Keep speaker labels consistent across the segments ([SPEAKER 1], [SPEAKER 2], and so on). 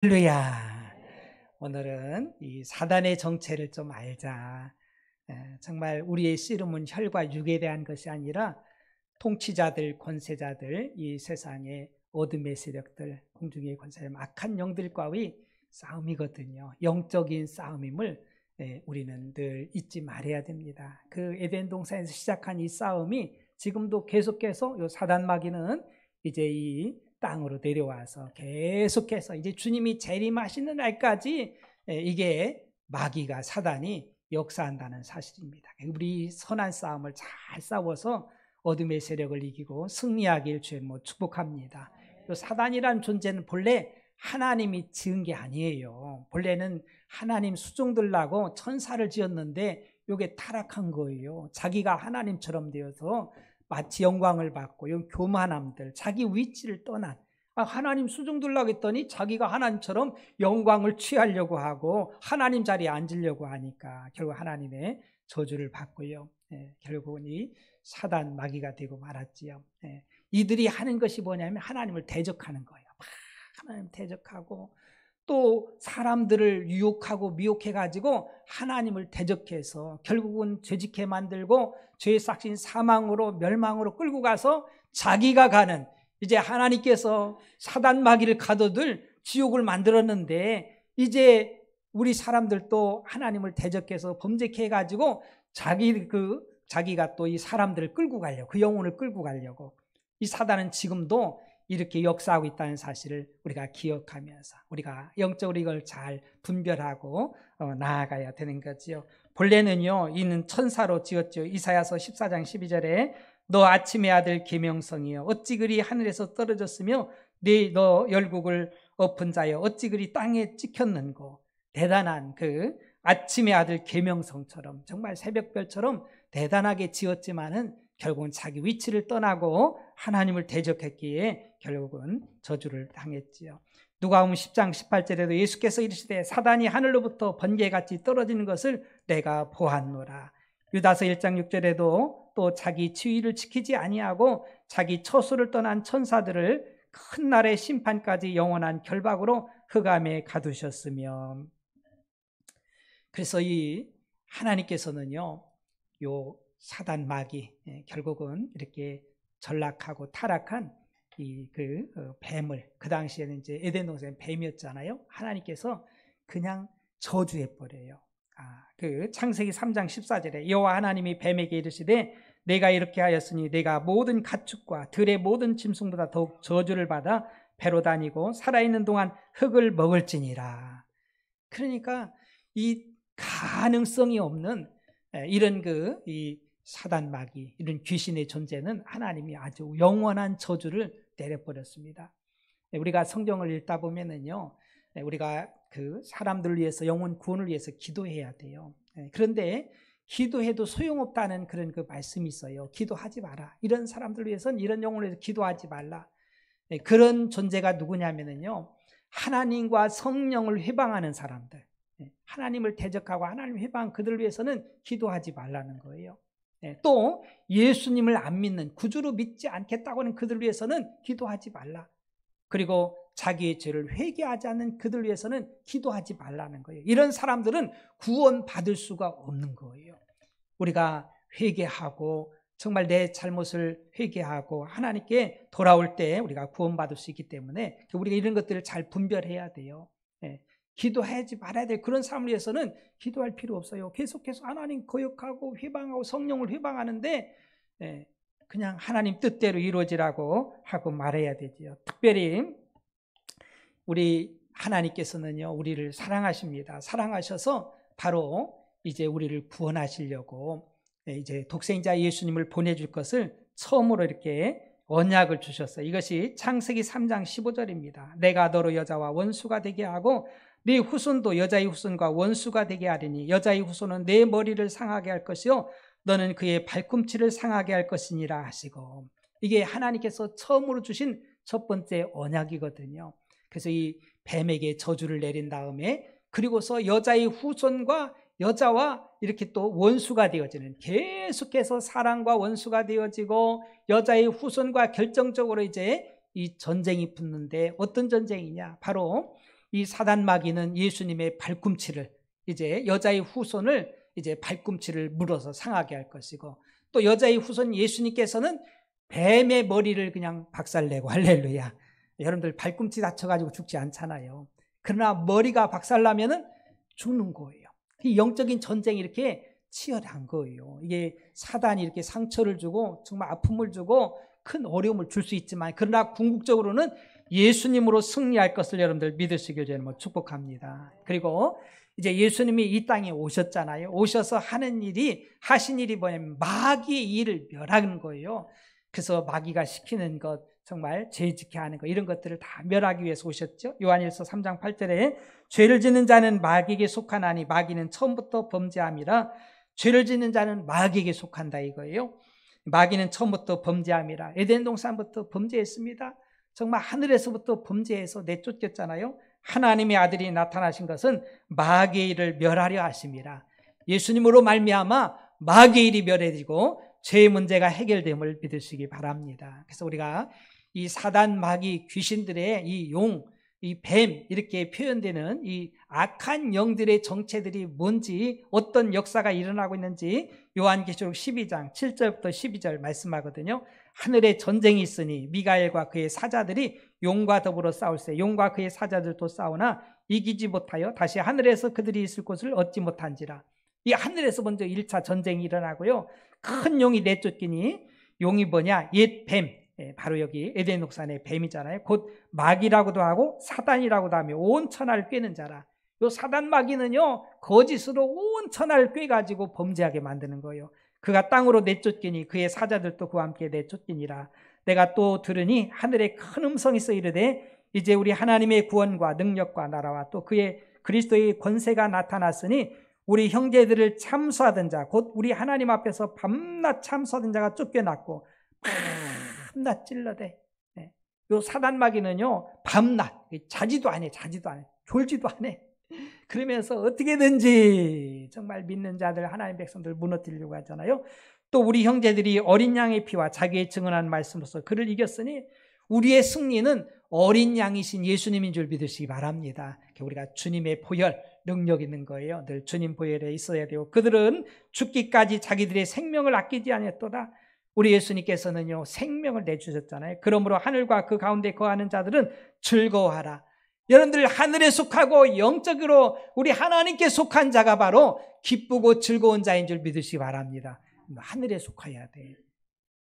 [SPEAKER 1] 할렐루야. 오늘은 이 사단의 정체를 좀 알자. 정말 우리의 씨름은 혈과 육에 대한 것이 아니라 통치자들, 권세자들, 이 세상의 어둠의 세력들, 공중의 권세력, 악한 영들과의 싸움이거든요. 영적인 싸움임을 우리는 늘 잊지 말아야 됩니다. 그 에덴 동산에서 시작한 이 싸움이 지금도 계속해서 이 사단 마귀는 이제 이 땅으로 내려와서 계속해서 이제 주님이 재림하시는 날까지 이게 마귀가 사단이 역사한다는 사실입니다. 우리 선한 싸움을 잘 싸워서 어둠의 세력을 이기고 승리하길 주의 축복합니다. 사단이란 존재는 본래 하나님이 지은 게 아니에요. 본래는 하나님 수종들라고 천사를 지었는데 이게 타락한 거예요. 자기가 하나님처럼 되어서 마치 영광을 받고 이 교만함들, 자기 위치를 떠난 하나님 수종들라고 했더니 자기가 하나님처럼 영광을 취하려고 하고 하나님 자리에 앉으려고 하니까 결국 하나님의 저주를 받고요. 결국은 이 사단 마귀가 되고 말았지요. 이들이 하는 것이 뭐냐면 하나님을 대적하는 거예요. 하나님 대적하고 또 사람들을 유혹하고 미혹해가지고 하나님을 대적해서 결국은 죄짓게 만들고 죄의 삭신 사망으로 멸망으로 끌고 가서 자기가 가는 이제 하나님께서 사단 마귀를 가둬둘 지옥을 만들었는데 이제 우리 사람들도 하나님을 대적해서 범죄케 해가지고 자기가 또 이 사람들을 끌고 가려고 그 영혼을 끌고 가려고 이 사단은 지금도 이렇게 역사하고 있다는 사실을 우리가 기억하면서 우리가 영적으로 이걸 잘 분별하고 나아가야 되는 거지요. 본래는요 이는 천사로 지었죠. 이사야서 14장 12절에 너 아침의 아들 계명성이여 어찌 그리 하늘에서 떨어졌으며 너 열국을 엎은 자여 어찌 그리 땅에 찍혔는고. 대단한 그 아침의 아들 계명성처럼 정말 새벽별처럼 대단하게 지었지만은 결국은 자기 위치를 떠나고 하나님을 대적했기에 결국은 저주를 당했지요. 누가복음 10장 18절에도 예수께서 이르시되 사단이 하늘로부터 번개같이 떨어지는 것을 내가 보았노라. 유다서 1장 6절에도 또 자기 지위를 지키지 아니하고 자기 처소를 떠난 천사들을 큰 날의 심판까지 영원한 결박으로 흑암에 가두셨으며. 그래서 이 하나님께서는요 요 사단 마귀 결국은 이렇게 전락하고 타락한 뱀을 그 당시에는 이제 에덴 동산 뱀이었잖아요. 하나님께서 그냥 저주해 버려요. 그 창세기 3장 14절에 여호와 하나님이 뱀에게 이르시되 내가 이렇게 하였으니 내가 모든 가축과 들의 모든 짐승보다 더욱 저주를 받아 배로 다니고 살아있는 동안 흙을 먹을지니라. 그러니까 이 가능성이 없는 이런 이 사단 마귀 이런 귀신의 존재는 하나님이 아주 영원한 저주를 내려버렸습니다. 우리가 성경을 읽다 보면은요 우리가 그 사람들을 위해서 영혼 구원을 위해서 기도해야 돼요. 그런데 기도해도 소용없다는 그런 그 말씀이 있어요. 기도하지 마라. 이런 사람들을 위해서는 이런 영혼을 위해서 기도하지 말라. 그런 존재가 누구냐면은요 하나님과 성령을 회방하는 사람들, 하나님을 대적하고 하나님을 회방한 그들을 위해서는 기도하지 말라는 거예요. 또 예수님을 안 믿는 구주로 믿지 않겠다고 하는 그들을 위해서는 기도하지 말라. 그리고 자기의 죄를 회개하지 않는 그들을 위해서는 기도하지 말라는 거예요. 이런 사람들은 구원받을 수가 없는 거예요. 우리가 회개하고 정말 내 잘못을 회개하고 하나님께 돌아올 때 우리가 구원받을 수 있기 때문에 우리가 이런 것들을 잘 분별해야 돼요. 기도하지 말아야 될 그런 사람을 위해서는 기도할 필요 없어요. 계속해서 하나님 거역하고 회방하고 성령을 회방하는데 그냥 하나님 뜻대로 이루어지라고 하고 말해야 되지요. 특별히 우리 하나님께서는요 우리를 사랑하십니다. 사랑하셔서 바로 이제 우리를 구원하시려고 이제 독생자 예수님을 보내줄 것을 처음으로 이렇게 언약을 주셨어요. 이것이 창세기 3장 15절입니다. 내가 너로 여자와 원수가 되게 하고 네 후손도 여자의 후손과 원수가 되게 하리니 여자의 후손은 내 머리를 상하게 할 것이요 너는 그의 발꿈치를 상하게 할 것이니라 하시고. 이게 하나님께서 처음으로 주신 첫 번째 언약이거든요. 그래서 이 뱀에게 저주를 내린 다음에 그리고서 여자의 후손과 여자와 이렇게 또 원수가 되어지는, 계속해서 사랑과 원수가 되어지고 여자의 후손과 결정적으로 이제 이 전쟁이 붙는데 어떤 전쟁이냐, 바로 이 사단 마귀는 예수님의 발꿈치를, 이제 여자의 후손을 이제 발꿈치를 물어서 상하게 할 것이고, 또 여자의 후손 예수님께서는 뱀의 머리를 그냥 박살내고, 할렐루야. 여러분들 발꿈치 다쳐가지고 죽지 않잖아요. 그러나 머리가 박살나면은 죽는 거예요. 이 영적인 전쟁이 이렇게 치열한 거예요. 이게 사단이 이렇게 상처를 주고 정말 아픔을 주고 큰 어려움을 줄 수 있지만, 그러나 궁극적으로는 예수님으로 승리할 것을 여러분들 믿으시길 저는 축복합니다. 그리고 이제 예수님이 이 땅에 오셨잖아요. 오셔서 하신 일이 뭐냐면 마귀의 일을 멸하는 거예요. 그래서 마귀가 시키는 것, 정말 죄짓게 하는 것, 이런 것들을 다 멸하기 위해서 오셨죠. 요한일서 3장 8절에 죄를 짓는 자는 마귀에게 속하나니 마귀는 처음부터 범죄함이라. 죄를 짓는 자는 마귀에게 속한다 이거예요. 마귀는 처음부터 범죄함이라. 에덴 동산부터 범죄했습니다. 정말 하늘에서부터 범죄해서 내쫓겼잖아요. 하나님의 아들이 나타나신 것은 마귀의 일을 멸하려 하심이라. 예수님으로 말미암아 마귀의 일이 멸해지고 죄의 문제가 해결됨을 믿으시기 바랍니다. 그래서 우리가 이 사단, 마귀, 귀신들의 이 용, 이 뱀, 이렇게 표현되는 이 악한 영들의 정체들이 뭔지, 어떤 역사가 일어나고 있는지 요한계시록 12장 7절부터 12절 말씀하거든요. 하늘에 전쟁이 있으니 미가엘과 그의 사자들이 용과 더불어 싸울세. 용과 그의 사자들도 싸우나 이기지 못하여 다시 하늘에서 그들이 있을 곳을 얻지 못한지라. 이 하늘에서 먼저 1차 전쟁이 일어나고요. 큰 용이 내쫓기니, 용이 뭐냐? 옛 뱀, 바로 여기 에덴 동산의 뱀이잖아요. 곧 마귀라고도 하고 사단이라고도 하며 온 천하를 꿰는 자라. 요 사단 마귀는요, 거짓으로 온 천하를 꿰가지고 범죄하게 만드는 거예요. 그가 땅으로 내쫓기니 그의 사자들도 그와 함께 내쫓기니라. 내가 또 들으니 하늘에 큰 음성이 있어 이르되 이제 우리 하나님의 구원과 능력과 나라와 또 그의 그리스도의 권세가 나타났으니 우리 형제들을 참수하던 자, 곧 우리 하나님 앞에서 밤낮 참수하던 자가 쫓겨났고 밤낮 찔러대. 요 사단 마귀는요, 밤낮 자지도 안 해, 졸지도 안 해. 그러면서 어떻게든지 정말 믿는 자들, 하나님 백성들 무너뜨리려고 하잖아요. 또 우리 형제들이 어린 양의 피와 자기의 증언한 말씀으로서 그를 이겼으니 우리의 승리는 어린 양이신 예수님인 줄 믿으시기 바랍니다. 우리가 주님의 보혈, 능력 있는 거예요. 늘 주님 보혈에 있어야 되고, 그들은 죽기까지 자기들의 생명을 아끼지 않았도다. 우리 예수님께서는요, 생명을 내주셨잖아요. 그러므로 하늘과 그 가운데 거하는 자들은 즐거워하라. 여러분들, 하늘에 속하고 영적으로 우리 하나님께 속한 자가 바로 기쁘고 즐거운 자인 줄 믿으시기 바랍니다. 하늘에 속해야 돼.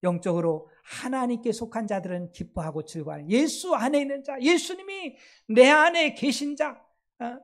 [SPEAKER 1] 영적으로 하나님께 속한 자들은 기뻐하고 즐거워하는, 예수 안에 있는 자, 예수님이 내 안에 계신 자,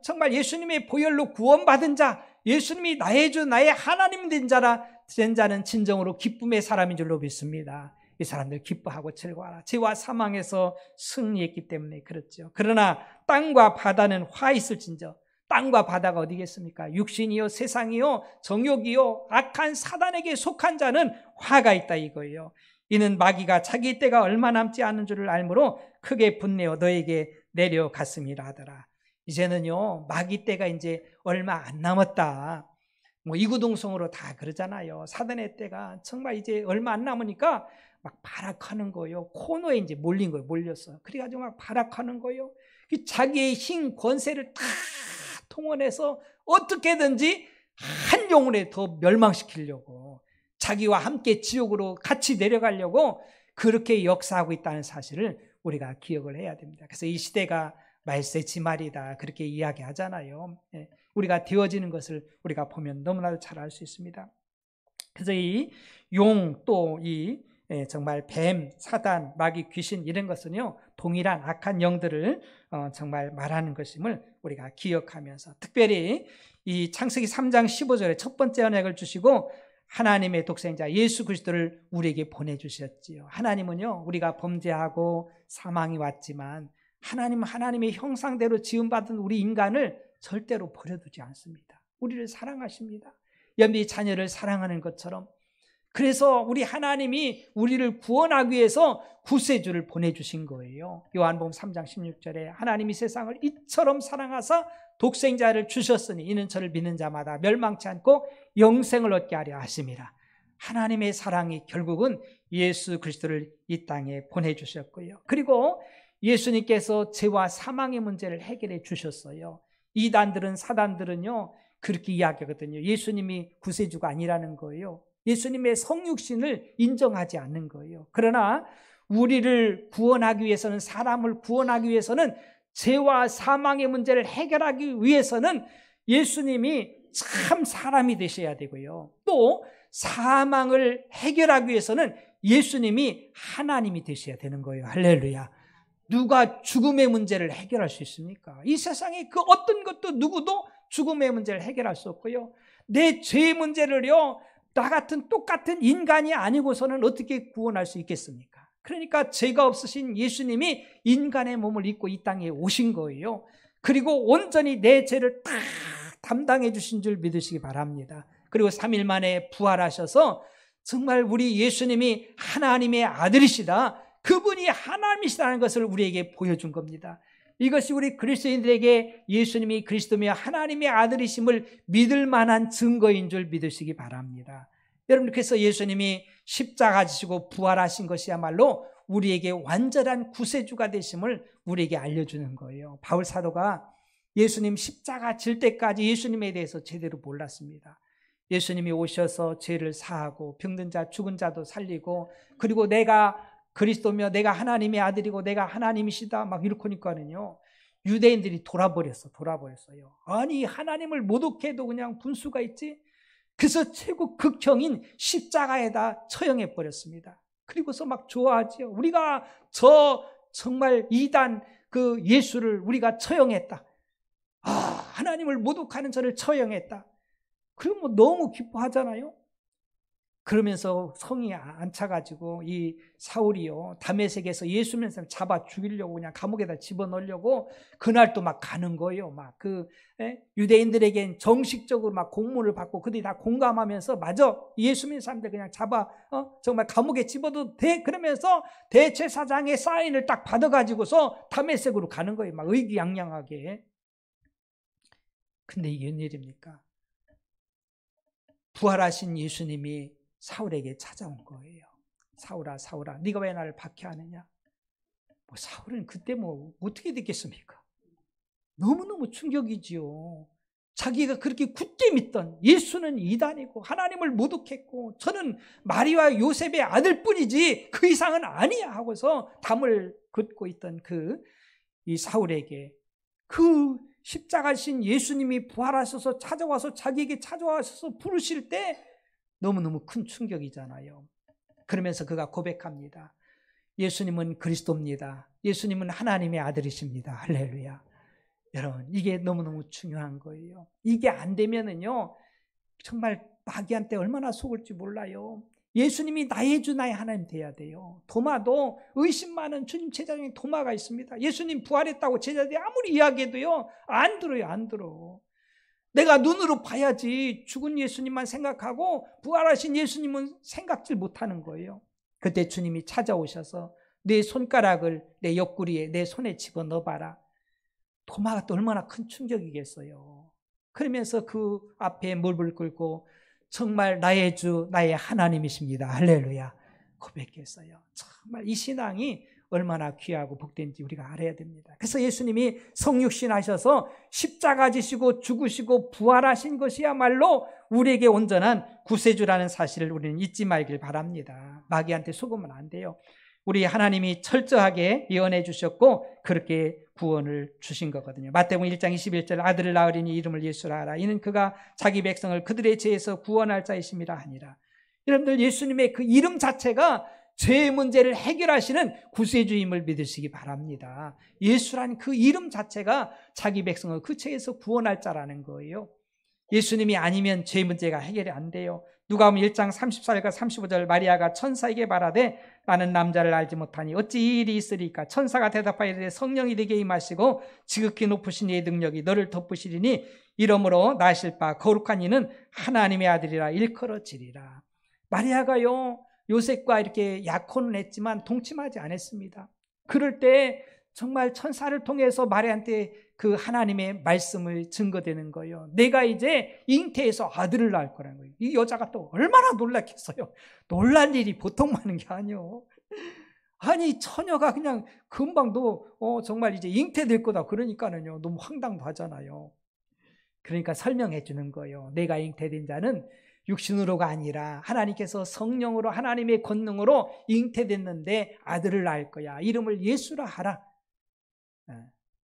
[SPEAKER 1] 정말 예수님의 보혈로 구원받은 자, 예수님이 나의 주, 나의 하나님 된 자는 진정으로 기쁨의 사람인 줄로 믿습니다. 이 사람들 기뻐하고 즐거워하라. 죄와 사망에서 승리했기 때문에 그렇죠. 그러나 땅과 바다는 화 있을진저. 땅과 바다가 어디겠습니까? 육신이요, 세상이요, 정욕이요, 악한 사단에게 속한 자는 화가 있다 이거예요. 이는 마귀가 자기 때가 얼마 남지 않은 줄을 알므로 크게 분내어 너에게 내려갔음이라 하더라. 이제는요, 마귀 때가 이제 얼마 안 남았다. 이구동성으로 다 그러잖아요. 사단의 때가 정말 이제 얼마 안 남으니까 막 발악하는 거예요. 코너에 이제 몰린 거예요. 몰렸어. 그래가지고 막 발악하는 거예요. 자기의 힘, 권세를 다 통원해서 어떻게든지 한 영혼에 더 멸망시키려고, 자기와 함께 지옥으로 같이 내려가려고 그렇게 역사하고 있다는 사실을 우리가 기억을 해야 됩니다. 그래서 이 시대가 말세지말이다 그렇게 이야기하잖아요. 우리가 되어지는 것을 우리가 보면 너무나도 잘 알 수 있습니다. 그래서 이 용, 또 이 정말 뱀, 사단, 마귀, 귀신, 이런 것은요, 동일한 악한 영들을 정말 말하는 것임을 우리가 기억하면서, 특별히 이 창세기 3장 15절에 첫 번째 언약을 주시고 하나님의 독생자 예수 그리스도를 우리에게 보내주셨지요. 하나님은요, 우리가 범죄하고 사망이 왔지만 하나님의 형상대로 지음받은 우리 인간을 절대로 버려두지 않습니다. 우리를 사랑하십니다. 연비 자녀를 사랑하는 것처럼. 그래서 우리 하나님이 우리를 구원하기 위해서 구세주를 보내주신 거예요. 요한복음 3장 16절에 하나님이 세상을 이처럼 사랑하사 독생자를 주셨으니 이는 저를 믿는 자마다 멸망치 않고 영생을 얻게 하려 하심이라. 하나님의 사랑이 결국은 예수 그리스도를 이 땅에 보내주셨고요. 그리고 예수님께서 죄와 사망의 문제를 해결해 주셨어요. 이단들은, 사단들은요 그렇게 이야기하거든요. 예수님이 구세주가 아니라는 거예요. 예수님의 성육신을 인정하지 않는 거예요. 그러나 우리를 구원하기 위해서는, 사람을 구원하기 위해서는, 죄와 사망의 문제를 해결하기 위해서는 예수님이 참 사람이 되셔야 되고요. 또 사망을 해결하기 위해서는 예수님이 하나님이 되셔야 되는 거예요. 할렐루야. 누가 죽음의 문제를 해결할 수 있습니까? 이 세상에 그 어떤 것도 누구도 죽음의 문제를 해결할 수 없고요. 내 죄의 문제를요, 나 같은 똑같은 인간이 아니고서는 어떻게 구원할 수 있겠습니까? 그러니까 죄가 없으신 예수님이 인간의 몸을 입고 이 땅에 오신 거예요. 그리고 온전히 내 죄를 다 담당해 주신 줄 믿으시기 바랍니다. 그리고 3일 만에 부활하셔서 정말 우리 예수님이 하나님의 아들이시다, 그분이 하나님이시다는 것을 우리에게 보여준 겁니다. 이것이 우리 그리스도인들에게 예수님이 그리스도며 하나님의 아들이심을 믿을 만한 증거인 줄 믿으시기 바랍니다. 여러분, 그래서 예수님이 십자가 지시고 부활하신 것이야말로 우리에게 완전한 구세주가 되심을 우리에게 알려주는 거예요. 바울 사도가 예수님 십자가 질 때까지 예수님에 대해서 제대로 몰랐습니다. 예수님이 오셔서 죄를 사하고 병든 자, 죽은 자도 살리고, 그리고 내가 그리스도며 내가 하나님의 아들이고 내가 하나님이시다 막 이렇게 하니까는요, 유대인들이 돌아버렸어요. 아니, 하나님을 모독해도 그냥 분수가 있지? 그래서 최고 극형인 십자가에다 처형해 버렸습니다. 그리고서 막 좋아하지요. 우리가 정말 이단 그 예수를 우리가 처형했다. 하나님을 모독하는 저를 처형했다. 그러면 너무 기뻐하잖아요. 그러면서 성이 안 차가지고 이 사울이요, 다메섹에서 예수 믿는 사람 잡아 죽이려고 그냥 감옥에다 집어넣으려고 그날 또 막 가는 거예요. 막 유대인들에겐 정식적으로 막 공문을 받고 그들이 다 공감하면서, 맞아, 예수 믿는 사람들 그냥 잡아 정말 감옥에 집어도 돼, 그러면서 대제사장의 사인을 딱 받아가지고서 다메섹으로 가는 거예요. 막 의기양양하게. 근데 이게 웬일입니까? 부활하신 예수님이 사울에게 찾아온 거예요. 사울아, 사울아, 네가 왜 나를 박해하느냐? 사울은 그때 어떻게 됐겠습니까? 너무너무 충격이지요. 자기가 그렇게 굳게 믿던 예수는 이단이고 하나님을 모독했고 저는 마리와 요셉의 아들뿐이지 그 이상은 아니야 하고서 담을 긋고 있던 이 사울에게 그 십자가신 예수님이 부활하셔서 찾아와서 자기에게 찾아와서 부르실 때 너무너무 큰 충격이잖아요. 그러면서 그가 고백합니다. 예수님은 그리스도입니다. 예수님은 하나님의 아들이십니다. 할렐루야. 여러분, 이게 너무너무 중요한 거예요. 이게 안 되면은요, 정말 마귀한테 얼마나 속을지 몰라요. 예수님이 나의 주, 나의 하나님 돼야 돼요. 도마도 의심 많은 주님 제자중에 도마가 있습니다. 예수님 부활했다고 제자들이 아무리 이야기해도요, 안 들어요, 안 들어. 내가 눈으로 봐야지 죽은 예수님만 생각하고 부활하신 예수님은 생각질 못하는 거예요. 그때 주님이 찾아오셔서 내 손가락을 내 옆구리에 내 손에 집어넣어봐라. 도마가 또 얼마나 큰 충격이겠어요. 그러면서 그 앞에 무릎을 꿇고 정말 나의 주, 나의 하나님이십니다. 할렐루야. 고백했어요. 정말 이 신앙이 얼마나 귀하고 복된지 우리가 알아야 됩니다. 그래서 예수님이 성육신 하셔서 십자가 지시고 죽으시고 부활하신 것이야말로 우리에게 온전한 구세주라는 사실을 우리는 잊지 말길 바랍니다. 마귀한테 속으면 안 돼요. 우리 하나님이 철저하게 예언해 주셨고 그렇게 구원을 주신 거거든요. 마태복음 1장 21절 아들을 낳으리니 이름을 예수라 하라. 이는 그가 자기 백성을 그들의 죄에서 구원할 자이심이라 하니라. 여러분들, 예수님의 그 이름 자체가 죄의 문제를 해결하시는 구세주임을 믿으시기 바랍니다. 예수란 그 이름 자체가 자기 백성을 그 죄에서 구원할 자라는 거예요. 예수님이 아니면 죄 문제가 해결이 안 돼요. 누가복음 1장 34절과 35절 마리아가 천사에게 말하되 나는 남자를 알지 못하니 어찌 이 일이 있으리까? 천사가 대답하여 이르되 성령이 네게 임하시고 지극히 높으신 이의 능력이 너를 덮으시리니 이러므로 나실 바 거룩한 이는 하나님의 아들이라 일컬어지리라. 마리아가요, 요셉과 이렇게 약혼을 했지만 동침하지 않았습니다. 그럴 때 정말 천사를 통해서 마리아한테 그 하나님의 말씀을 증거되는 거예요. 내가 이제 잉태해서 아들을 낳을 거라는 거예요. 이 여자가 또 얼마나 놀랐겠어요. 놀랄 일이 보통 많은 게 아니에요. 아니 처녀가 그냥 금방 너 정말 이제 잉태될 거다 그러니까는요 너무 황당도 하잖아요. 그러니까 설명해 주는 거예요. 내가 잉태된 자는 육신으로가 아니라 하나님께서 성령으로 하나님의 권능으로 잉태됐는데 아들을 낳을 거야. 이름을 예수라 하라.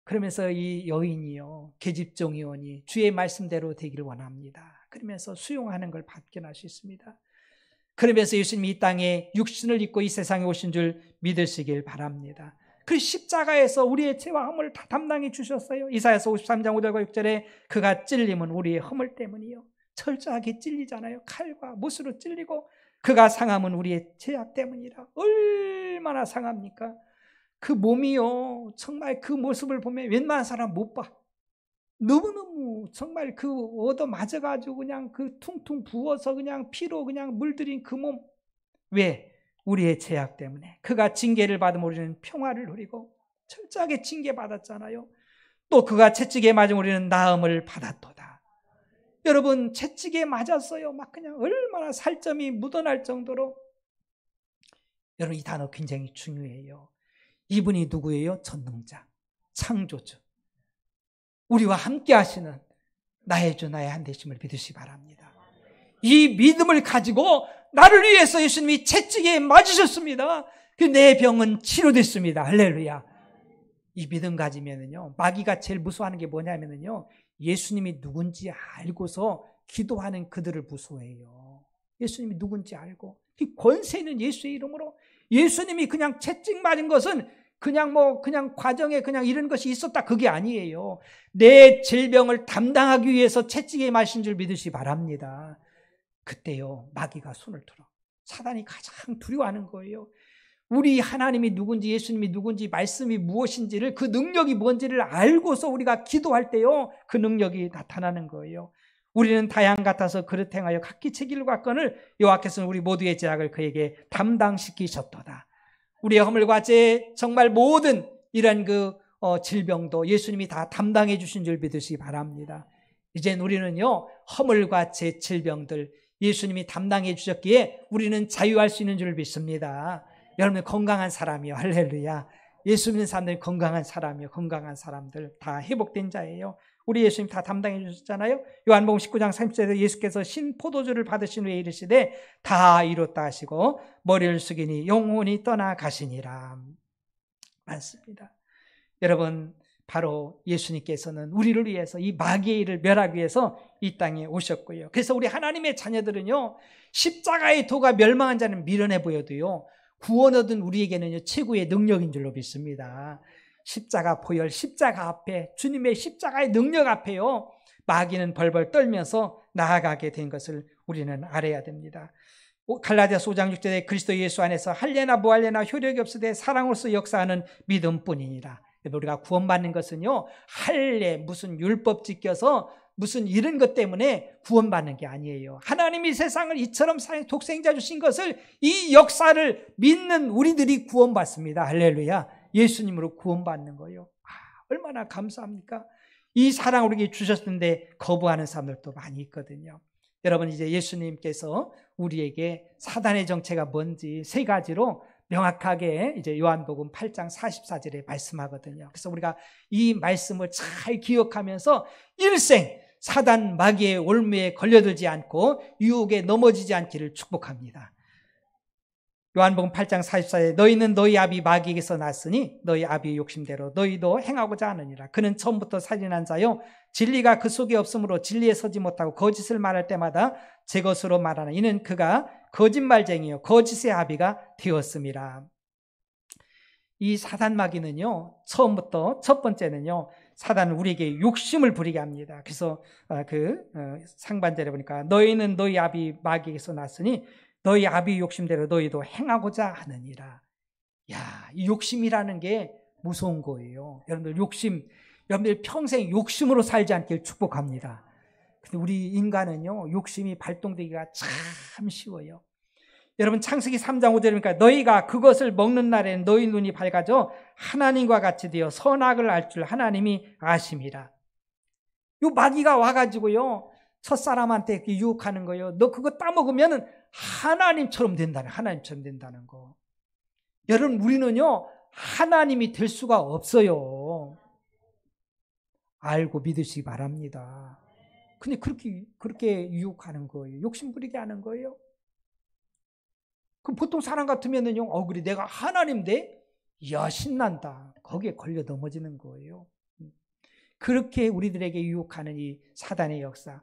[SPEAKER 1] 그러면서 이 여인이요 계집종이오니 주의 말씀대로 되기를 원합니다. 그러면서 수용하는 걸 발견할 수 있습니다. 그러면서 예수님이 이 땅에 육신을 입고 이 세상에 오신 줄 믿으시길 바랍니다. 그 십자가에서 우리의 죄와 허물을 다 담당해 주셨어요. 이사야서 53장 5절과 6절에 그가 찔림은 우리의 허물 때문이요. 철저하게 찔리잖아요. 칼과 못으로 찔리고 그가 상함은 우리의 죄악 때문이라. 얼마나 상합니까? 그 몸이요 정말 그 모습을 보면 웬만한 사람 못 봐. 너무너무 정말 그 얻어 맞아가지고 그냥 그 퉁퉁 부어서 그냥 피로 그냥 물들인 그 몸. 왜? 우리의 죄악 때문에. 그가 징계를 받으면 우리는 평화를 누리고 철저하게 징계받았잖아요. 또 그가 채찍에 맞으면 우리는 나음을 받았도다. 여러분 채찍에 맞았어요. 막 그냥 얼마나 살점이 묻어날 정도로. 여러분 이 단어 굉장히 중요해요. 이분이 누구예요? 전능자, 창조주. 우리와 함께 하시는 나의 주 나의 한 되심을 믿으시기 바랍니다. 이 믿음을 가지고 나를 위해서 예수님이 채찍에 맞으셨습니다. 내 병은 치료됐습니다. 할렐루야. 이 믿음 가지면은요 마귀가 제일 무서워하는 게 뭐냐면은요 예수님이 누군지 알고서 기도하는 그들을 무서워해요. 예수님이 누군지 알고 이 권세 있는 예수의 이름으로. 예수님이 그냥 채찍 맞은 것은 그냥 과정에 그냥 이런 것이 있었다 그게 아니에요. 내 질병을 담당하기 위해서 채찍에 맞으신 줄 믿으시기 바랍니다. 그때요 마귀가 손을 들어. 사단이 가장 두려워하는 거예요. 우리 하나님이 누군지 예수님이 누군지 말씀이 무엇인지를 그 능력이 뭔지를 알고서 우리가 기도할 때요 그 능력이 나타나는 거예요. 우리는 다양 같아서 그릇 행하여 각기 채기를 갖거늘 여호와께서는 우리 모두의 죄악을 그에게 담당시키셨도다. 우리의 허물과 죄 정말 모든 이런 질병도 예수님이 다 담당해 주신 줄 믿으시기 바랍니다. 이젠 우리는요 허물과 죄 질병들 예수님이 담당해 주셨기에 우리는 자유할 수 있는 줄 믿습니다. 여러분 건강한 사람이요. 할렐루야. 예수 믿는 사람들 건강한 사람이요. 건강한 사람들 다 회복된 자예요. 우리 예수님 다 담당해 주셨잖아요. 요한복음 19장 30절에 예수께서 신포도주를 받으신 후에 이르시되 다 이뤘다 하시고 머리를 숙이니 영혼이 떠나가시니라. 맞습니다. 여러분 바로 예수님께서는 우리를 위해서 이 마귀의 일을 멸하기 위해서 이 땅에 오셨고요. 그래서 우리 하나님의 자녀들은요 십자가의 도가 멸망한 자는 미련해 보여도요 구원 얻은 우리에게는 최고의 능력인 줄로 믿습니다. 십자가 보혈, 십자가 앞에 주님의 십자가의 능력 앞에요 마귀는 벌벌 떨면서 나아가게 된 것을 우리는 알아야 됩니다. 갈라디아서 5장 6절에 그리스도 예수 안에서 할례나 무할례나 효력이 없으되 사랑으로서 역사하는 믿음뿐이니라. 우리가 구원받는 것은요 할례 무슨 율법 지켜서 무슨 이런 것 때문에 구원받는 게 아니에요. 하나님이 세상을 이처럼 독생자 주신 것을 이 역사를 믿는 우리들이 구원받습니다. 할렐루야. 예수님으로 구원받는 거예요. 얼마나 감사합니까? 이 사랑을 우리에게 주셨는데 거부하는 사람들도 많이 있거든요. 여러분 이제 예수님께서 우리에게 사단의 정체가 뭔지 세 가지로 명확하게 이제 요한복음 8장 44절에 말씀하거든요. 그래서 우리가 이 말씀을 잘 기억하면서 일생 사단 마귀의 올무에 걸려들지 않고 유혹에 넘어지지 않기를 축복합니다. 요한복음 8장 44절에 너희는 너희 아비 마귀에게서 났으니 너희 아비의 욕심대로 너희도 행하고자 하느니라. 그는 처음부터 살인한 자요 진리가 그 속에 없으므로 진리에 서지 못하고 거짓을 말할 때마다 제 것으로 말하는 이는 그가 거짓말쟁이요 거짓의 아비가 되었음이라. 이 사단 마귀는요 처음부터 첫 번째는요 사단은 우리에게 욕심을 부리게 합니다. 그래서 상반절에 보니까 너희는 너희 아비 마귀에게서 났으니 너희 아비 욕심대로 너희도 행하고자 하느니라. 이 욕심이라는 게 무서운 거예요. 여러분들 평생 욕심으로 살지 않길 축복합니다. 근데 우리 인간은요 욕심이 발동되기가 참 쉬워요. 여러분 창세기 3장 5절이니까 너희가 그것을 먹는 날에는 너희 눈이 밝아져 하나님과 같이 되어 선악을 알 줄 하나님이 아심이라. 요 마귀가 와가지고요 첫사람한테 유혹하는 거예요. 너 그거 따먹으면 하나님처럼 된다는 거. 여러분, 우리는요, 하나님이 될 수가 없어요. 알고 믿으시기 바랍니다. 근데 그렇게 유혹하는 거예요. 욕심 부리게 하는 거예요. 그럼 보통 사람 같으면은요, 그래, 내가 하나님 돼? 이야, 신난다. 거기에 걸려 넘어지는 거예요. 그렇게 우리들에게 유혹하는 이 사단의 역사.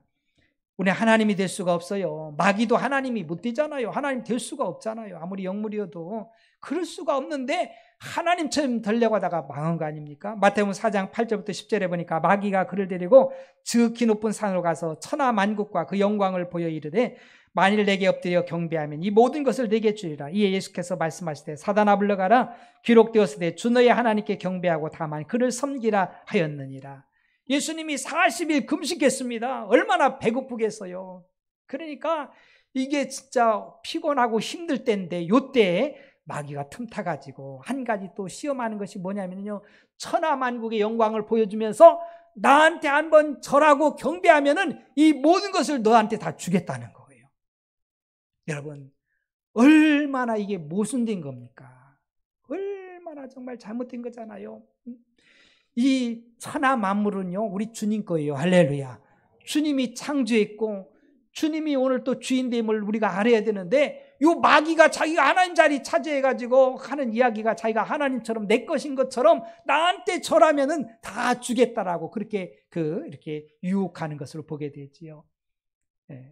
[SPEAKER 1] 우리 하나님이 될 수가 없어요. 마귀도 하나님이 못 되잖아요. 하나님 될 수가 없잖아요. 아무리 영물이어도 그럴 수가 없는데 하나님처럼 되려고 하다가 망한 거 아닙니까? 마태복음 4장 8절부터 10절에 보니까 마귀가 그를 데리고 지극히 높은 산으로 가서 천하 만국과 그 영광을 보여 이르되 만일 내게 엎드려 경배하면 이 모든 것을 내게 주리라. 이에 예수께서 말씀하시되 사단아 물러가라. 기록되었으되 주 너의 하나님께 경배하고 다만 그를 섬기라 하였느니라. 예수님이 40일 금식했습니다. 얼마나 배고프겠어요. 그러니까 이게 진짜 피곤하고 힘들 때인데 요때 마귀가 틈타가지고 한 가지 또 시험하는 것이 뭐냐면요, 천하만국의 영광을 보여주면서 나한테 한번 절하고 경배하면은 이 모든 것을 너한테 다 주겠다는 거예요. 여러분, 얼마나 이게 모순된 겁니까? 얼마나 정말 잘못된 거잖아요. 이 천하 만물은요, 우리 주님 거예요. 할렐루야. 주님이 창조했고 주님이 오늘 또 주인됨을 우리가 알아야 되는데, 요 마귀가 자기가 하나님 자리 차지해가지고 하는 이야기가 자기가 하나님처럼 내 것인 것처럼 나한테 절하면은 다 주겠다라고 그렇게 이렇게 유혹하는 것으로 보게 되지요.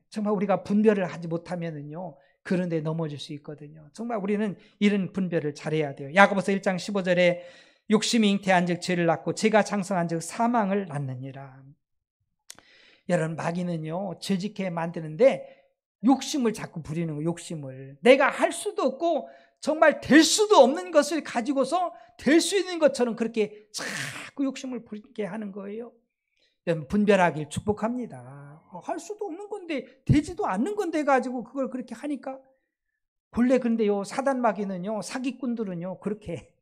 [SPEAKER 1] 정말 우리가 분별을 하지 못하면은요, 그런 데 넘어질 수 있거든요. 정말 우리는 이런 분별을 잘해야 돼요. 야고보서 1장 15절에 욕심이 잉태한즉 죄를 낳고 죄가 장성한즉 사망을 낳느니라. 여러분, 마귀는요, 죄짓게 만드는데 욕심을 자꾸 부리는 거예요. 욕심을. 내가 할 수도 없고 정말 될 수도 없는 것을 가지고서 될 수 있는 것처럼 그렇게 자꾸 욕심을 부리게 하는 거예요. 여러분, 분별하길 축복합니다. 할 수도 없는 건데, 되지도 않는 건데 가지고 그걸 그렇게 하니까. 본래 근데요, 사단 마귀는요, 사기꾼들은요, 그렇게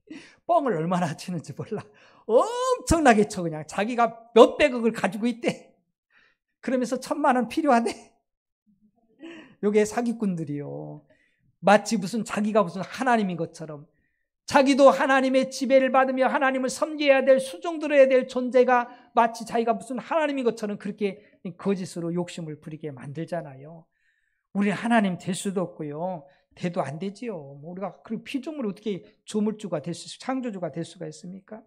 [SPEAKER 1] 뻥을 얼마나 치는지 몰라. 엄청나게 쳐. 그냥 자기가 몇백억을 가지고 있대. 그러면서 1,000만 원 필요하대. 요게 사기꾼들이요. 마치 자기가 무슨 하나님인 것처럼, 자기도 하나님의 지배를 받으며 하나님을 섬겨야 될, 수종들어야 될 존재가 마치 자기가 무슨 하나님인 것처럼 그렇게 거짓으로 욕심을 부리게 만들잖아요. 우리는 하나님 될 수도 없고요, 돼도 안 되지요. 우리가 그 피조물 어떻게 조물주가 될 수, 창조주가 될 수가 있습니까?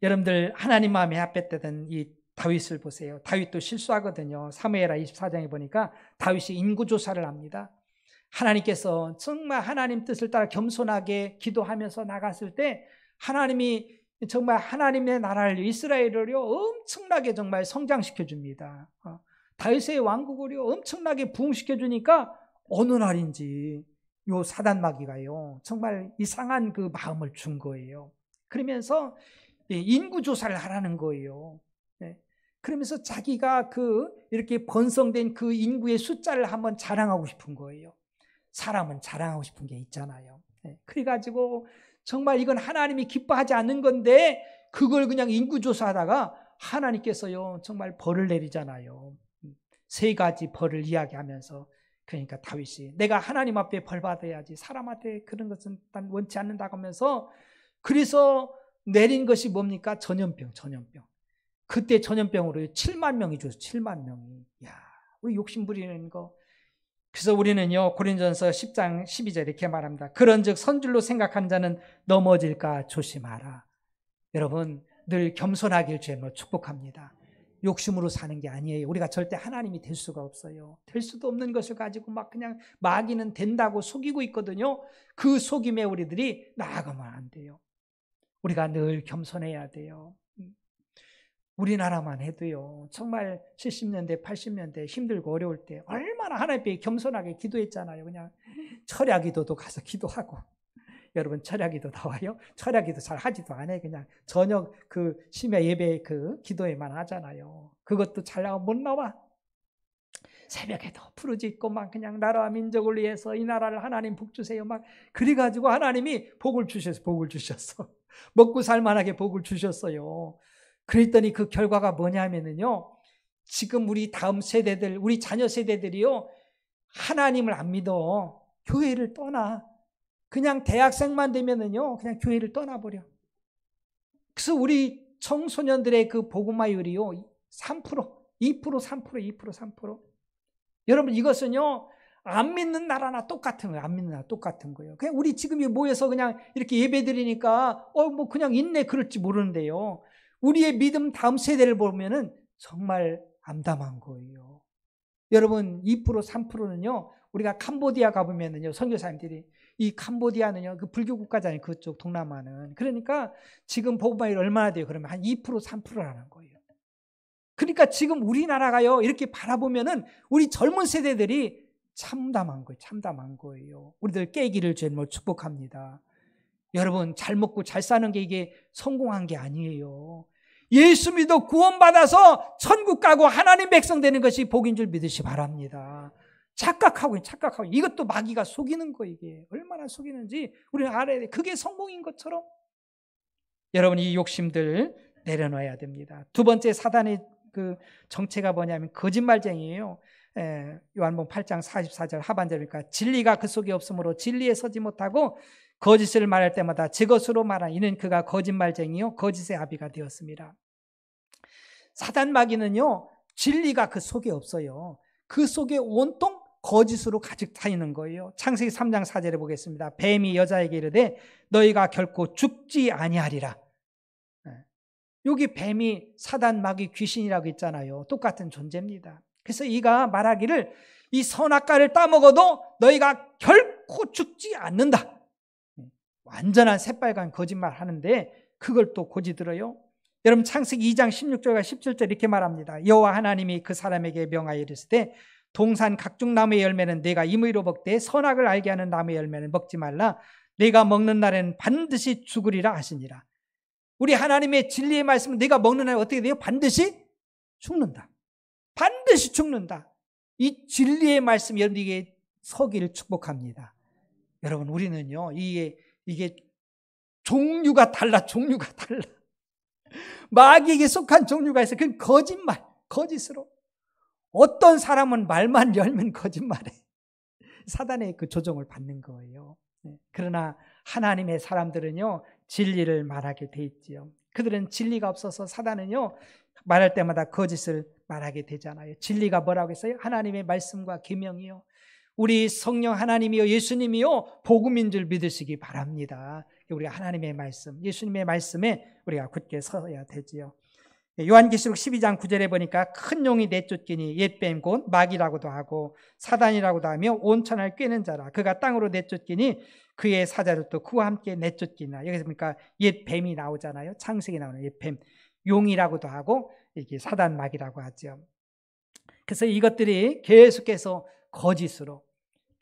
[SPEAKER 1] 여러분들, 하나님 마음에 합했다던 이 다윗을 보세요. 다윗도 실수하거든요. 사무엘하 24장에 보니까 다윗이 인구조사를 합니다. 하나님께서 정말 하나님 뜻을 따라 겸손하게 기도하면서 나갔을 때 하나님이 정말 하나님의 나라를, 이스라엘을요, 엄청나게 정말 성장시켜 줍니다. 다윗의 왕국을요, 엄청나게 부흥시켜 주니까 어느 날인지 요 사단 마귀가요, 정말 이상한 그 마음을 준 거예요. 그러면서 인구조사를 하라는 거예요. 그러면서 자기가 이렇게 번성된 그 인구의 숫자를 한번 자랑하고 싶은 거예요. 사람은 자랑하고 싶은 게 있잖아요. 그래가지고 정말 이건 하나님이 기뻐하지 않는 건데 그걸 그냥 인구조사하다가 하나님께서요, 정말 벌을 내리잖아요. 3가지 벌을 이야기하면서, 그러니까 다윗이 내가 하나님 앞에 벌 받아야지 사람한테 그런 것은 난 원치 않는다고 하면서, 그래서 내린 것이 뭡니까? 전염병. 그때 전염병으로 7만 명이 죽었어요. 7만 명이. 야, 우리 욕심 부리는 거. 그래서 우리는요, 고린도전서 10장 12절 이렇게 말합니다. 그런즉 선줄로 생각하는 자는 넘어질까 조심하라. 여러분, 늘 겸손하길 주님으로 축복합니다. 욕심으로 사는 게 아니에요. 우리가 절대 하나님이 될 수가 없어요. 될 수도 없는 것을 가지고 막 그냥 마귀는 된다고 속이고 있거든요. 그 속임에 우리들이 나아가면 안 돼요. 우리가 늘 겸손해야 돼요. 우리나라만 해도요, 정말 70년대, 80년대 힘들고 어려울 때 얼마나 하나님께 겸손하게 기도했잖아요. 그냥 철야기도도 가서 기도하고. 여러분, 철야기도 나와요? 철야기도 잘 하지도 않아요. 그냥 저녁 심야 예배 기도에만 하잖아요. 그것도 잘 나와 못 나와. 새벽에도 부르짖고 막 그냥 나라와 민족을 위해서 이 나라를 하나님 복 주세요. 막 그래가지고 하나님이 복을 주셨어. 먹고 살만하게 복을 주셨어요. 그랬더니 그 결과가 뭐냐면요, 지금 우리 다음 세대들, 우리 자녀 세대들이요, 하나님을 안 믿어. 교회를 떠나. 그냥 대학생만 되면은요, 그냥 교회를 떠나버려. 그래서 우리 청소년들의 그 복음화율이요, 3%, 2%, 3%, 2%, 3%. 여러분, 이것은요, 안 믿는 나라나 똑같은 거예요. 안 믿는 나라 똑같은 거예요. 그냥 우리 지금 모여서 그냥 이렇게 예배 드리니까, 뭐 그냥 있네, 그럴지 모르는데요. 우리의 믿음 다음 세대를 보면은 정말 암담한 거예요. 여러분, 2%, 3%는요, 우리가 캄보디아 가보면은요, 선교사님들이, 이 캄보디아는요, 그 불교 국가잖아요. 그쪽 동남아는. 그러니까 지금 복음화율 얼마나 돼요? 그러면 한 2%, 3%라는 거예요. 그러니까 지금 우리나라가요, 이렇게 바라보면은 우리 젊은 세대들이 참담한 거예요. 참담한 거예요. 우리들 깨기를 주님으로 축복합니다. 여러분, 잘 먹고 잘 사는 게 이게 성공한 게 아니에요. 예수 믿어 구원받아서 천국 가고 하나님 백성 되는 것이 복인 줄 믿으시 바랍니다. 착각하고 이것도 마귀가 속이는 거. 이게 얼마나 속이는지 우리는 알아야 돼. 그게 성공인 것처럼. 여러분, 이 욕심들 내려놔야 됩니다. 두 번째 사단의 그 정체가 뭐냐면 거짓말쟁이에요. 요한복음 8장 44절 하반절이니까 진리가 그 속에 없으므로 진리에 서지 못하고 거짓을 말할 때마다 제 것으로 말하는 이는 그가 거짓말쟁이요 거짓의 아비가 되었습니다. 사단 마귀는요, 진리가 그 속에 없어요. 그 속에 온통 거짓으로 가득 차 있는 거예요. 창세기 3장 4절에 보겠습니다. 뱀이 여자에게 이르되 너희가 결코 죽지 아니하리라. 여기 뱀이 사단 마귀 귀신이라고 있잖아요. 똑같은 존재입니다. 그래서 이가 말하기를 이 선악과를 따먹어도 너희가 결코 죽지 않는다. 완전한 새빨간 거짓말 하는데 그걸 또 고지 들어요. 여러분, 창세기 2장 16절과 17절 이렇게 말합니다. 여호와 하나님이 그 사람에게 명하여 이르시되 동산 각종 나무의 열매는 내가 임의로 먹되 선악을 알게 하는 나무의 열매는 먹지 말라. 내가 먹는 날에는 반드시 죽으리라 하시니라. 우리 하나님의 진리의 말씀은 내가 먹는 날에 어떻게 돼요? 반드시 죽는다. 반드시 죽는다. 이 진리의 말씀 여러분에게 서기를 축복합니다. 여러분, 우리는요, 이게 종류가 달라. 마귀에게 속한 종류가 있어요. 그건 거짓말, 거짓으로. 어떤 사람은 말만 열면 거짓말해. 사단의 그 조종을 받는 거예요. 그러나 하나님의 사람들은요, 진리를 말하게 돼 있지요. 그들은 진리가 없어서 사단은요, 말할 때마다 거짓을 말하게 되잖아요. 진리가 뭐라고 했어요? 하나님의 말씀과 계명이요. 우리 성령 하나님이요, 예수님이요, 복음인 줄 믿으시기 바랍니다. 우리가 하나님의 말씀, 예수님의 말씀에 우리가 굳게 서야 되지요. 요한계시록 12장 9절에 보니까 큰 용이 내쫓기니 옛뱀 곧 마귀라고도 하고 사단이라고도 하며 온천을 꿰는 자라. 그가 땅으로 내쫓기니 그의 사자를 또 그와 함께 내쫓기나. 여기서 보니까 옛뱀이 나오잖아요. 창세기 나오는 옛뱀. 용이라고도 하고 이게 사단 마귀라고 하죠. 그래서 이것들이 계속해서 거짓으로.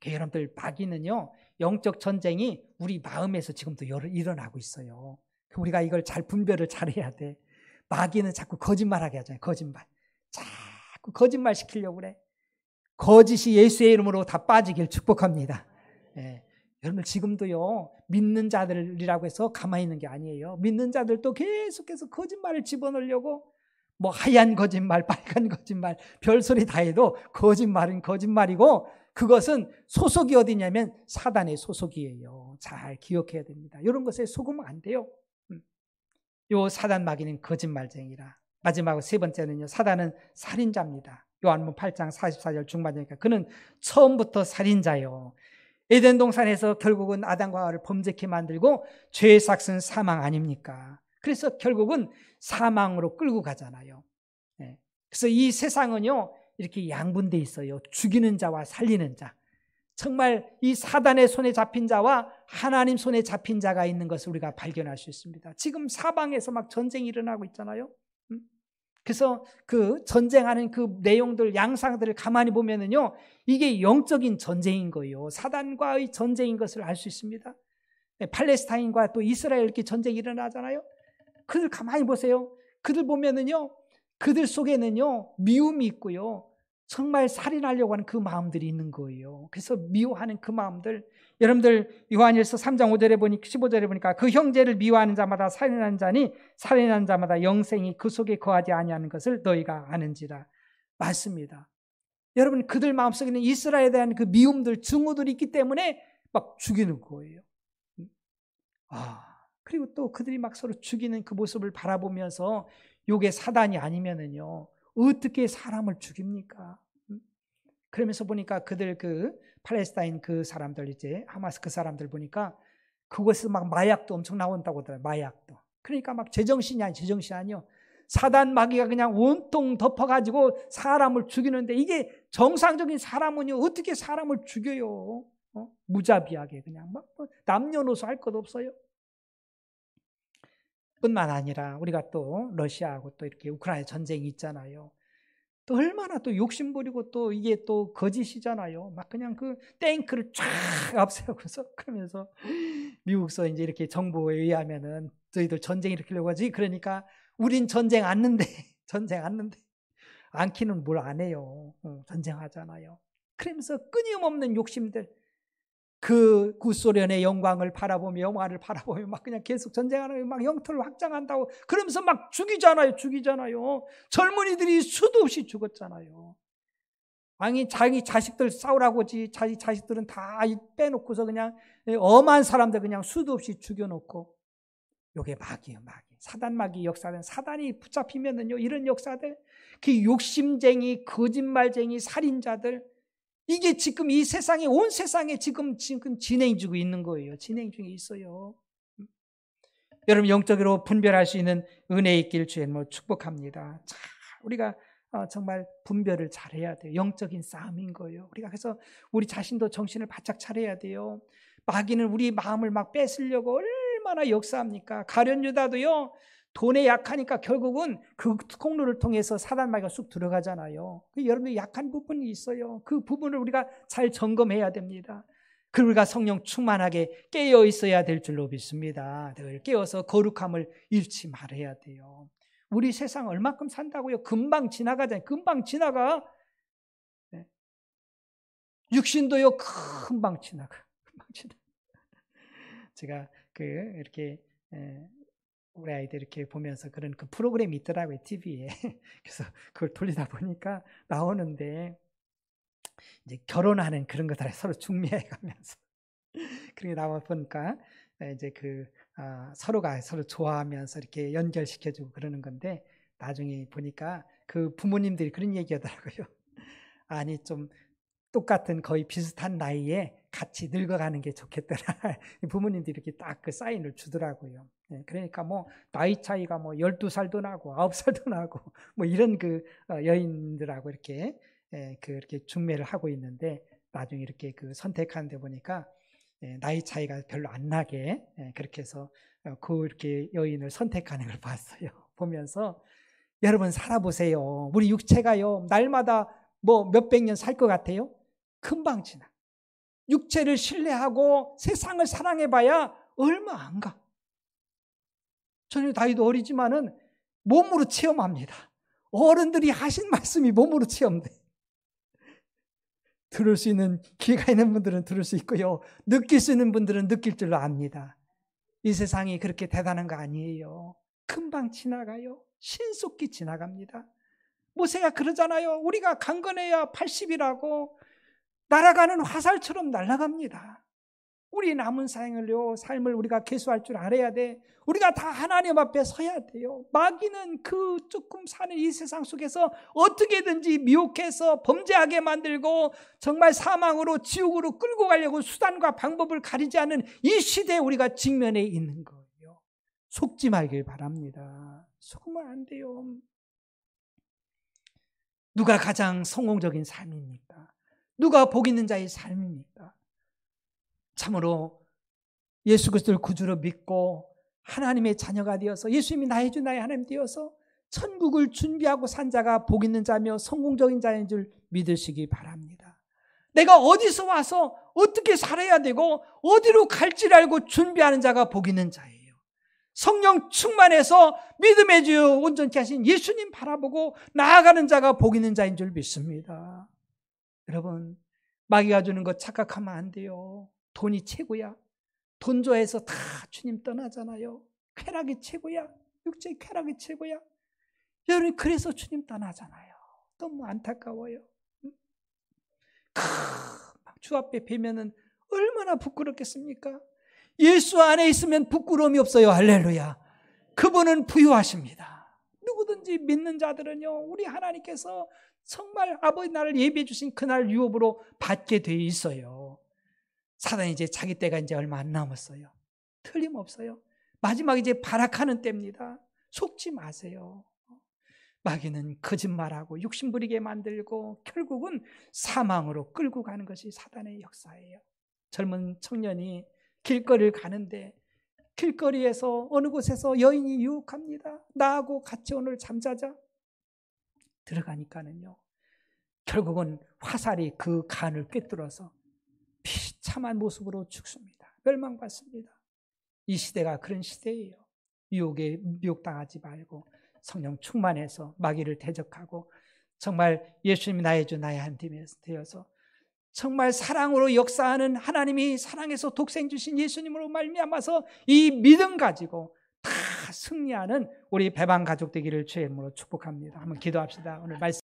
[SPEAKER 1] 여러분들, 마귀는요, 영적 전쟁이 우리 마음에서 지금도 일어나고 있어요. 우리가 이걸 잘 분별을 잘해야 돼. 마귀는 자꾸 거짓말하게 하잖아요. 거짓말. 자꾸 거짓말 시키려고 그래. 거짓이 예수의 이름으로 다 빠지길 축복합니다. 여러분, 지금도요, 믿는 자들이라고 해서 가만히 있는 게 아니에요. 믿는 자들도 계속해서 거짓말을 집어넣으려고, 뭐 하얀 거짓말, 빨간 거짓말, 별소리 다 해도 거짓말은 거짓말이고, 그것은 소속이 어디냐면 사단의 소속이에요. 잘 기억해야 됩니다. 이런 것에 속으면 안 돼요. 요 사단 마귀는 거짓말쟁이라. 마지막으로 세 번째는요, 사단은 살인자입니다. 요한복음 8장 44절 중반이니까 그는 처음부터 살인자요. 에덴 동산에서 결국은 아담과 하와를 범죄케 만들고 죄의 삭은 사망 아닙니까? 그래서 결국은 사망으로 끌고 가잖아요. 그래서 이 세상은요, 이렇게 양분돼 있어요. 죽이는 자와 살리는 자. 정말 이 사단의 손에 잡힌 자와 하나님 손에 잡힌 자가 있는 것을 우리가 발견할 수 있습니다. 지금 사방에서 막 전쟁이 일어나고 있잖아요. 그래서 그 전쟁하는 그 내용들, 양상들을 가만히 보면은요, 이게 영적인 전쟁인 거예요. 사단과의 전쟁인 것을 알 수 있습니다. 팔레스타인과 또 이스라엘 이렇게 전쟁이 일어나잖아요. 그들 가만히 보세요. 그들 보면은요, 그들 속에는요, 미움이 있고요, 정말 살인하려고 하는 그 마음들이 있는 거예요. 그래서 미워하는 그 마음들. 여러분들, 요한일서 3장 15절에 보니까 그 형제를 미워하는 자마다 살인하는 자니 살인하는 자마다 영생이 그 속에 거하지 아니하는 것을 너희가 아는지라. 맞습니다. 여러분, 그들 마음속에는 이스라엘에 대한 그 미움들, 증오들이 있기 때문에 막 죽이는 거예요. 그리고 또 그들이 막 서로 죽이는 그 모습을 바라보면서 요게 사단이 아니면은요 어떻게 사람을 죽입니까? 그러면서 보니까 그들 그 팔레스타인 그 사람들 이제 하마스 그 사람들 보니까 그곳에서 막 마약도 엄청 나온다고 하더라고요. 마약도. 그러니까 막 제정신이 아니요. 사단 마귀가 그냥 온통 덮어가지고 사람을 죽이는데 이게 정상적인 사람은요 어떻게 사람을 죽여요? 무자비하게 그냥 막 남녀노소 할 것 없어요. 뿐만 아니라 우리가 또 러시아하고 또 이렇게 우크라이나 전쟁이 있잖아요. 또 얼마나 또 욕심부리고 또 이게 또 거짓이잖아요. 막 그냥 그 탱크를 쫙 앞세우고서 그러면서 미국서 이제 이렇게 정보에 의하면은 저희들 전쟁 일으키려고 하지. 그러니까 우린 전쟁 않는데 전쟁 않는데 않기는 뭘 안 해요. 전쟁하잖아요. 그러면서 끊임없는 욕심들 그 구소련의 영광을 바라보며 영화를 바라보며 막 그냥 계속 전쟁하는 막 영토를 확장한다고 그러면서 막 죽이잖아요. 젊은이들이 수도 없이 죽었잖아요. 왕이 자기 자식들 싸우라고 하지 자기 자식들은 다 빼놓고서 그냥 엄한 사람들 그냥 수도 없이 죽여놓고 요게 마귀예요. 마귀. 사단 마귀 역사는 사단이 붙잡히면은요 이런 역사들 그 욕심쟁이 거짓말쟁이 살인자들 이게 지금 이 세상에 온 세상에 지금 진행 중에 있는 거예요. 진행 중에 있어요. 여러분 영적으로 분별할 수 있는 은혜 있길 주님 축복합니다. 자, 우리가 정말 분별을 잘해야 돼요. 영적인 싸움인 거예요. 우리가 그래서 우리 자신도 정신을 바짝 차려야 돼요. 마귀는 우리 마음을 막 뺏으려고 얼마나 역사합니까? 가룟 유다도요. 돈에 약하니까 결국은 그 통로를 통해서 사단 마귀가 쑥 들어가잖아요. 여러분들 약한 부분이 있어요. 그 부분을 우리가 잘 점검해야 됩니다. 그리고 우리가 성령 충만하게 깨어 있어야 될 줄로 믿습니다. 늘 깨어서 거룩함을 잃지 말아야 돼요. 우리 세상 얼마큼 산다고요? 금방 지나가잖아요. 금방 지나가. 네. 육신도요 금방 지나가. 제가 이렇게 우리 아이들 이렇게 보면서 그런 그 프로그램이 있더라고요, TV에. 그래서 그걸 돌리다 보니까 나오는데, 이제 결혼하는 그런 것들 서로 중매해 가면서. 그런 게 나와 보니까, 이제 서로가 서로 좋아하면서 이렇게 연결시켜주고 그러는 건데, 나중에 보니까 그 부모님들이 그런 얘기 하더라고요. 아니, 좀 똑같은 거의 비슷한 나이에 같이 늙어가는 게 좋겠더라. 부모님들이 이렇게 딱 그 사인을 주더라고요. 그러니까 뭐 나이 차이가 뭐 12살도 나고 9살도 나고 뭐 이런 여인들하고 이렇게 그렇게 중매를 하고 있는데 나중에 이렇게 선택하는 데 보니까 나이 차이가 별로 안 나게 그렇게 해서 이렇게 여인을 선택하는 걸 봤어요. 보면서 여러분 살아보세요. 우리 육체가요 날마다 뭐 몇백 년 살 것 같아요? 금방 지나. 육체를 신뢰하고 세상을 사랑해봐야 얼마 안 가. 저는 나이도 어리지만은 몸으로 체험합니다. 어른들이 하신 말씀이 몸으로 체험돼. 들을 수 있는 귀가 있는 분들은 들을 수 있고요. 느낄 수 있는 분들은 느낄 줄로 압니다. 이 세상이 그렇게 대단한 거 아니에요. 금방 지나가요. 신속히 지나갑니다. 모세가 그러잖아요. 우리가 강건해야 80이라고 날아가는 화살처럼 날아갑니다. 우리 남은 삶을 우리가 계수할 줄 알아야 돼. 우리가 다 하나님 앞에 서야 돼요. 마귀는 그 조금 사는 이 세상 속에서 어떻게든지 미혹해서 범죄하게 만들고 정말 사망으로 지옥으로 끌고 가려고 수단과 방법을 가리지 않는 이 시대에 우리가 직면해 있는 거예요. 속지 말길 바랍니다. 속으면 안 돼요. 누가 가장 성공적인 삶입니까? 누가 복 있는 자의 삶입니까? 참으로 예수 그리스도를 구주로 믿고 하나님의 자녀가 되어서 예수님이 나의 주 나의 하나님 되어서 천국을 준비하고 산 자가 복 있는 자며 성공적인 자인 줄 믿으시기 바랍니다. 내가 어디서 와서 어떻게 살아야 되고 어디로 갈지를 알고 준비하는 자가 복 있는 자예요. 성령 충만해서 믿음의 주 온전케 하신 예수님 바라보고 나아가는 자가 복 있는 자인 줄 믿습니다. 여러분 마귀가 주는 거 착각하면 안 돼요. 돈이 최고야. 돈 좋아해서 다 주님 떠나잖아요. 쾌락이 최고야. 육체의 쾌락이 최고야. 여러분 그래서 주님 떠나잖아요. 너무 안타까워요. 막 주 앞에 뵈면은 얼마나 부끄럽겠습니까? 예수 안에 있으면 부끄러움이 없어요. 할렐루야. 그분은 부유하십니다. 누구든지 믿는 자들은요, 우리 하나님께서 정말 아버지 나를 예비해 주신 그날 유업으로 받게 돼 있어요. 사단이 이제 자기 때가 이제 얼마 안 남았어요. 틀림없어요. 마지막 이제 발악하는 때입니다. 속지 마세요. 마귀는 거짓말하고 욕심부리게 만들고 결국은 사망으로 끌고 가는 것이 사단의 역사예요. 젊은 청년이 길거리를 가는데 길거리에서 어느 곳에서 여인이 유혹합니다. 나하고 같이 오늘 잠자자. 들어가니까는요, 결국은 화살이 그 간을 꿰뚫어서 비참한 모습으로 죽습니다. 멸망받습니다. 이 시대가 그런 시대예요. 유혹에 미혹당하지 말고 성령 충만해서 마귀를 대적하고 정말 예수님이 나의 주 나의 하나님 되어서 정말 사랑으로 역사하는 하나님이 사랑해서 독생 주신 예수님으로 말미암아서 이 믿음 가지고 다 승리하는 우리 배방 가족 되기를 주의 이름으로 축복합니다. 한번 기도합시다. 오늘 말씀